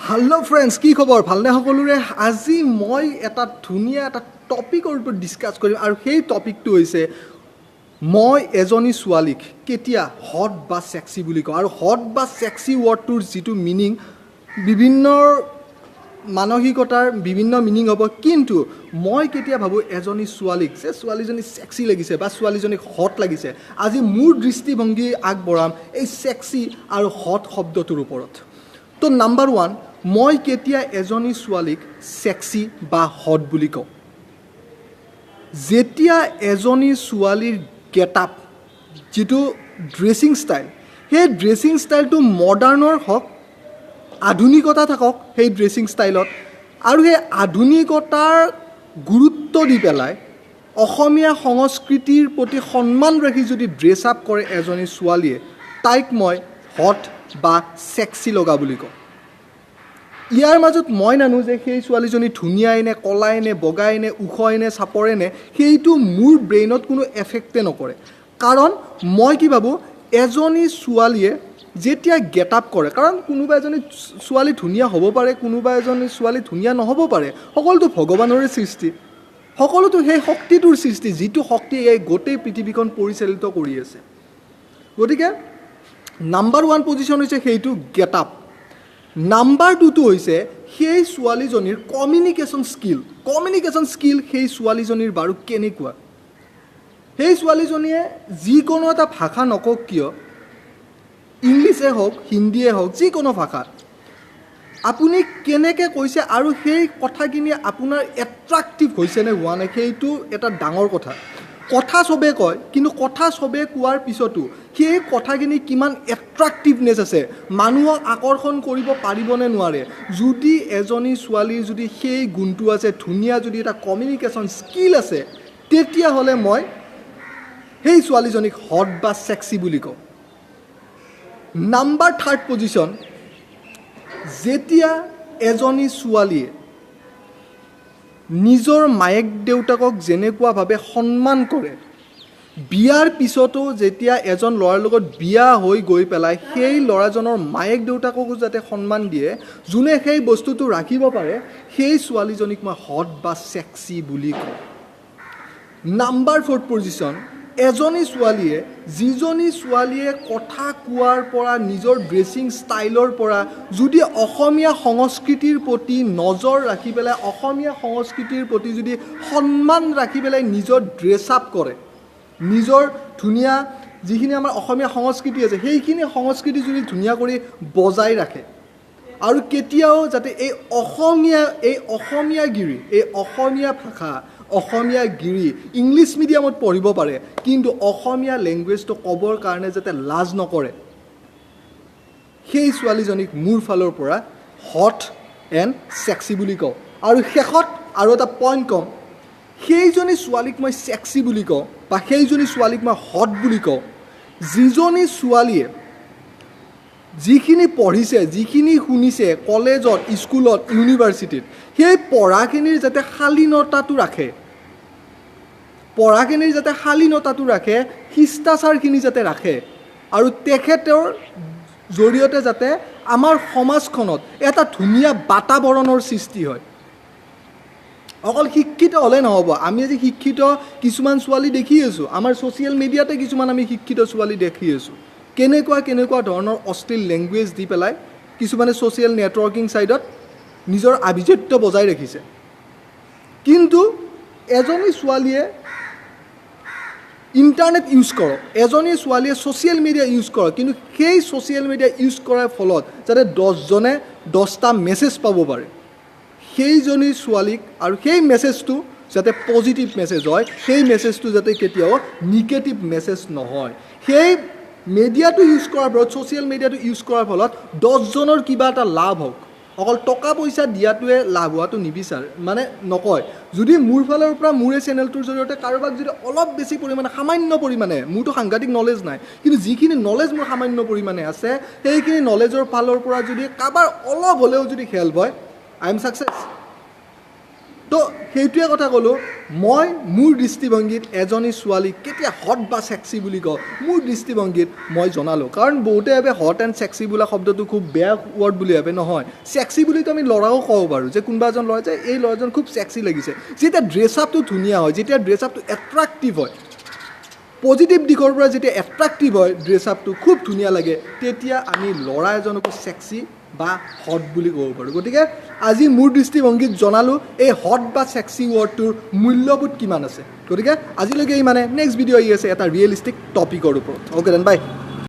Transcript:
Hello friends, কি খবৰ ভালনে সকলোৰে আজি মই এটা ধুনীয়া এটা টপিকৰ ওপৰত ডিসকাস কৰিম আৰু সেই টপিকটো হৈছে মই এজনী ছোৱালীক কেতিয়া হট বা সেক্সি বুলি কওঁ আৰু হট বা সেক্সি ওয়াৰ্ডটোৰ যেটো মিনিং বিভিন্ন মানসিকতাৰ বিভিন্ন মিনিং হ'ব কিন্তু মই কেতিয়া ভাবো এজনী ছোৱালীক যে ছোৱালীজনী সেক্সি লাগিছে বা ছোৱালীজনীক হট লাগিছে আজি মোৰ দৃষ্টিভংগী আগবঢ়াম এই সেক্সি আৰু হট শব্দটোৰ ওপৰত তো নাম্বাৰ 1 মই কেতিয়া এজনী ছোৱালীক সেক্সি বা হট বুলি কওঁ যেতিয়া এজনী ছোৱালীৰ গেটআপ যেটো ড্ৰেছিং ষ্টাইল সেই ড্ৰেছিং ষ্টাইলটো মডাৰ্ণৰ হওক আধুনিকতা থাকক সেই ড্ৰেছিং ষ্টাইলত আৰু সেই আধুনিকতাৰ গুৰুত্ব দি পেলাই অসমীয়া সংস্কৃতিৰ প্ৰতি সন্মান ৰাখি যদি ড্ৰেছ আপ কৰে এজনী ছোৱালীয়ে তাইক মই হট বা সেক্সি লগা বুলি কওঁ ইয়াৰ মাজত মই নানো যে সেই ছোৱালীজনী ধুনীয়াই নে কলাই নে বগাই নে উখই নে চাপৰে নে সেইটো মোৰ ব্ৰেইনত কোনো এফেক্টে নকৰে কাৰণ মই কি ভাবো এজনী ছোৱালীয়ে যেতিয়া গেট আপ কৰে কাৰণ কোনোবা এজনী ছোৱালী ধুনীয়া হ'ব পাৰে কোনোবা এজনী ছোৱালী ধুনীয়া নহ'ব পাৰে সকলোতো ভগৱানৰে সৃষ্টি সকলোতো সেই শক্তিটোৰ সৃষ্টি যিটো শক্তি এই গোটেই পৃথিৱীখন পৰিচালিত কৰি আছে গতিকে নাম্বাৰ 1 পজিশন হৈছে সেইটো গেট আপ নাম্বাৰ 2 টো হৈছে সেই ছোৱালীজনীৰ কমিউনিকেশ্যন স্কিল সেই ছোৱালীজনীৰ বাৰু কেনেকুৱা সেই ছোৱালীজনীয়ে যিকোনো এটা ভাষা নকক কিয় ইংলিশে হওক হিন্দীয়ে হওক যিকোনো ভাষা আপুনি কেনেকৈ কৈছে আৰু সেই কথাখিনি আপোনাৰ এট্ৰাক্টিভ হৈছে নে হোৱা নাই সেইটো এটা ডাঙৰ কথা সবে কয় কিন্তু কথা সবে কোৱাৰ পিছতো সেই কথাখিনি কিমান এট্ৰাক্টিভনেছ আছে মানুহক আকৰ্ষণ কৰিব পাৰিবনে নোৱাৰে যদি এজনী ছোৱালীৰ যদি সেই গুণটো আছে ধুনীয়া যদি এটা কমিউনিকেশ্যন স্কিল আছে তেতিয়াহ'লে মই সেই ছোৱালীজনীক হট বা সেক্সি বুলি কওঁ নাম্বাৰ 3 পজিশন যেতিয়া এজনী ছোৱালীয়ে নিজৰ মায়েক দেউতাকক যেনেকুৱাভাৱে সন্মান কৰে বিয়াৰ পিছতো যেতিয়া এজন ল'ৰাৰ লগত বিয়া হৈ গৈ পেলাই সেই ল'ৰাজনৰ মায়েক দেউতাককো যাতে সন্মান দিয়ে যোনে সেই বস্তুটো ৰাখিব পাৰে সেই ছোৱালীজনীক মই হট বা সেক্সি বুলি কওঁ নাম্বাৰ 4 পজিশন এজনী ছোৱালীয়ে যিজনী ছোৱালীয়ে কথা কোৱাৰ পৰা নিজৰ ড্ৰেছিং ষ্টাইলৰ পৰা যদি অসমীয়া সংস্কৃতিৰ প্ৰতি নজৰ ৰাখি পেলাই অসমীয়া সংস্কৃতিৰ প্ৰতি যদি সন্মান ৰাখি পেলাই নিজৰ ড্ৰেছ আপ কৰে নিজৰ ধুনীয়া যিখিনি আমাৰ অসমীয়া সংস্কৃতি আছে সেইখিনি সংস্কৃতি যদি ধুনীয়া কৰি বজাই ৰাখে আৰু কেতিয়াও যাতে এই অসমীয়াগিৰি এই অসমীয়া ভাষা অসমীয়া গিৰি ইংলিছ মিডিয়ামত পঢ়িব পাৰে কিন্তু অসমীয়া লেংগুৱেজটো ক'বৰ কাৰণে যাতে লাজ নকৰে সেই ছোৱালীজনীক মোৰ ফালৰ পৰা হট এণ্ড সেক্সি বুলি কওঁ আৰু শেষত আৰু এটা পইণ্ট কম সেইজনী ছোৱালীক মই সেক্সি বুলি কওঁ বা সেইজনী ছোৱালীক মই হট বুলি কওঁ যিজনী ছোৱালীয়ে যিখিনি পঢ়িছে যিখিনি শুনিছে কলেজত স্কুলত ইউনিভাৰ্চিটিত সেই পঢ়াখিনিৰ যাতে শালীনতাটো ৰাখে শিষ্টাচাৰখিনি যাতে ৰাখে আৰু তেখেতৰ জৰিয়তে যাতে আমাৰ সমাজখনত এটা ধুনীয়া বাতাবৰণৰ সৃষ্টি হয় অকল শিক্ষিত হ'লে নহ'ব আমি আজি শিক্ষিত কিছুমান ছোৱালী দেখি আছোঁ আমাৰ ছ'চিয়েল মিডিয়াতে কিছুমান আমি শিক্ষিত ছোৱালী দেখি আছোঁ কেনেকুৱা ধৰণৰ অশ্লীল লেংগুৱেজ দি পেলাই কিছুমানে ছ'চিয়েল নেটৱৰ্কিং ছাইডত নিজৰ আভিজাত্য বজাই ৰাখিছে কিন্তু এজনী ছোৱালীয়ে ইণ্টাৰনেট ইউজ কৰক এজনী ছোৱালীয়ে ছ'চিয়েল মিডিয়া ইউজ কৰক কিন্তু সেই ছ'চিয়েল মিডিয়া ইউজ কৰাৰ ফলত যাতে 10জনে 10টা মেছেজ পাব পাৰে সেইজনী ছোৱালীক আৰু সেই মেছেজটো যাতে পজিটিভ মেছেজ হয় সেই মেছেজটো যাতে কেতিয়াও নিগেটিভ মেছেজ নহয় সেই মিডিয়াটো ইউজ কৰাৰ ফলত ছ'চিয়েল মিডিয়াটো ইউজ কৰাৰ ফলত 10জনৰ কিবা এটা লাভ হওক অকল টকা পইচা দিয়াটোৱে লাভ হোৱাটো নিবিচাৰে মানে নকয় যদি মোৰ ফালৰ পৰা মোৰ এই চেনেলটোৰ জৰিয়তে কাৰোবাক যদি অলপ বেছি পৰিমাণে সামান্য পৰিমাণে মোৰতো সাংঘাতিক নলেজ নাই কিন্তু যিখিনি নলেজ মোৰ সামান্য পৰিমাণে আছে সেইখিনি নলেজৰ ফালৰ পৰা যদি কাৰোবাৰ অলপ হ'লেও যদি হেল্প হয় আই এম ছাকচেছ তো সেইটোৱে কথা ক'লোঁ মই মোৰ দৃষ্টিভংগীত এজনী ছোৱালীক কেতিয়া হট বা ছেক্সি বুলি কওঁ মোৰ দৃষ্টিভংগীত মই জনালোঁ কাৰণ বহুতে ভাবে হট এণ্ড ছেক্সি বোলা শব্দটো খুব বেয়া ৱৰ্ড বুলি ভাবে নহয় ছেক্সি বুলিতো আমি ল'ৰাও ক'ব পাৰোঁ যে কোনোবা এজন ল'ৰা যে এই ল'ৰাজন খুব ছেক্সি লাগিছে যেতিয়া ড্ৰেছ আপটো ধুনীয়া হয় যেতিয়া ড্ৰেছ আপটো এট্ৰেক্টিভ হয় পজিটিভ দিশৰ পৰা যেতিয়া এট্ৰেক্টিভ হয় ড্ৰেছ আপটো খুব ধুনীয়া লাগে তেতিয়া আমি ল'ৰা এজনকো ছেক্সি বা হট বুলি ক'ব পাৰোঁ গতিকে আজি মোৰ দৃষ্টিভংগীত জনালোঁ এই হট বা ছেক্সি ৱৰ্ডটোৰ মূল্যবোধ কিমান আছে গতিকে আজিলৈকে ইমানে নেক্সট ভিডিঅ' আহি আছে এটা ৰিয়েলিষ্টিক টপিকৰ ওপৰত অ'কে দেন বাই